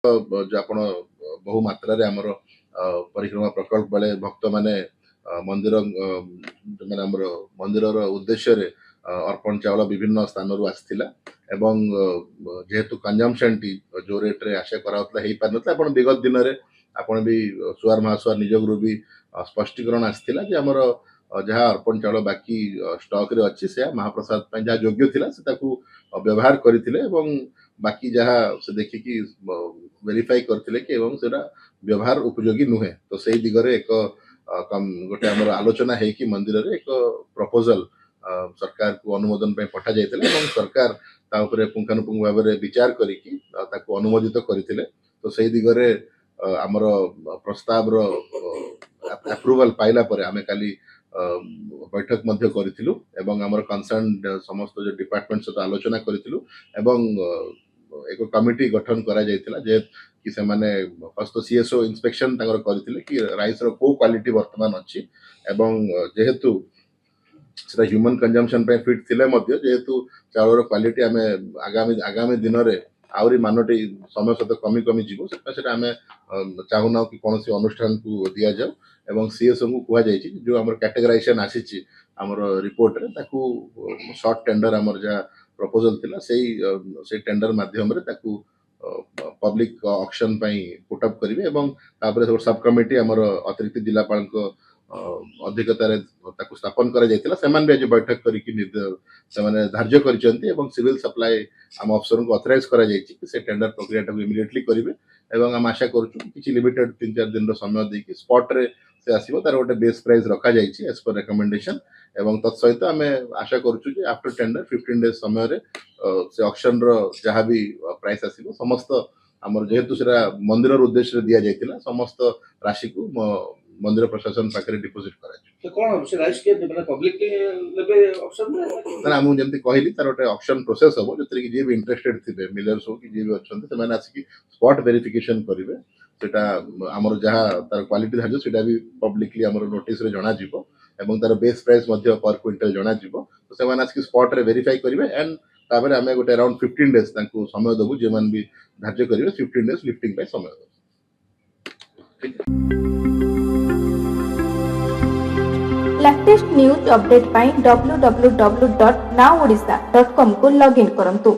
जो आपण बहु मात्रा रे हमर परिक्रमा प्रकल्प बेले भक्त माने मंदिर माने हमर मंदिर उद्देश्य रे अर्पण चावल विभिन्न स्थान रु आसिथिला एवं जेहेतु कंजम्पशन टी जो रेट रे आशा कराउतला हेई पारनतला आपण विगत दिन रे आपण भी सुआर महासुआर निज गुरु भी स्पष्टीकरण आसिथिला जे हमर जहाँ अर्पण चावल बाकी स्टॉक रे अच्छी से महाप्रसाद ପାଇଁ जहाँ योग्य थिला से ताकू व्यवहार करथिले एवं बाकी जहाँ से देखि कि वेरीफाई करथिले कि एवं सेटा व्यवहार उपयोगी नुहे तो सही दिगरे एक गोटे हमर आलोचना है कि मंदिर रे एक प्रपोजल सरकार को अनुमोदन पे पठा जाइथिले एवं सरकार ता ऊपर पुंखानुपुंख भाव में विचार करिकि ताकू अनुमोदित करथिले तो सही दिगरे हमर प्रस्ताव रो अप्रूवल पाइला परे आमे काली बैठक मध्य करिथिलु एवं हमर कंसर्न समस्त जो डिपार्टमेंट सहित आलोचना करिथिलु एवं एक कमिटी गठन करा जाइथिला जे कि से माने फर्स्ट सीएसओ इंस्पेक्शन तांगर करिथिले कि राइस रो को क्वालिटी वर्तमान अछि एवं जेहेतु सेटा ह्यूमन कंजम्पशन पे फिट थिले मध्य जेहेतु चाउर क्वालिटी आमे आगामी दिन रे आउरी मानटी समय सहित कमी कमी जीवो सेटा आमे चाहुना कि कोनोसी अनुष्ठान को दिया जाओ एवं सीएसओ को कुआ जाइछि जो हमर कैटेगराइजेशन आसीछि हमर रिपोर्ट रे ताकू शॉर्ट टेंडर हमर जा प्रपोजल थिला से टेंडर माध्यम रे ताकू पब्लिक ऑक्शन पई पुट अप करिवे एवं तापर सब कमिटी हमर अतिरिक्त जिलापाल को अधिकता रे ताकू स्थापन करा जाइतिला सेमान भी आज बैठक करी कि से माने धार्य करिसंती एवं सिविल सप्लाई हम अफसर को ऑथराइज करा जाइछि कि से टेंडर प्रक्रिया टाकू इमीडिएटली करिवे एवं हम आशा करछु कि लिमिटेड 3-4 दिन रो समय दे कि स्पॉट रे से आसीबो तार गोटे बेस प्राइस रखा जाइछि एज पर रिकमेंडेशन एवं तत्सहित आमे आशा करछु जे आफ्टर टेंडर 15 डेज समय रे से ऑक्शन रो जहा भी प्राइस आसीबो समस्त हमर जेहेतु सेरा मंदिर रो उद्देश्य रे दिया जाइतिला समस्त राशि को मंदिर प्रशासन पाखरे डिपोजिट करा तो कोन से राइस के मतलब पब्लिक के लेबे ऑप्शन ना हम जेंति कहली तार गोटे ऑक्शन प्रोसेस हो जतरे कि जे भी इंटरेस्टेड थिबे मिलर्स हो कि जे भी अछंते से माने आसी कि स्पॉट वेरिफिकेशन करिवे सेटा हमर जहा तार क्वालिटी धाजो सेटा भी पब्लिकली हमर नोटिस रे जणा जिवो एवं तार बेस प्राइस मध्य पर क्विंटल जणा जिवो तो से माने आसी कि स्पॉट रे वेरीफाई करिवे एंड तापर हमें गोटे अराउंड 15 डेज तांको समय दबु जे मान भी धार्य करिवे 15 डेज लिफ्टिंग पे समय दबु लेटेस्ट न्यूज अपडेट पाई www.nowodisha.com को लॉगिन करंतु।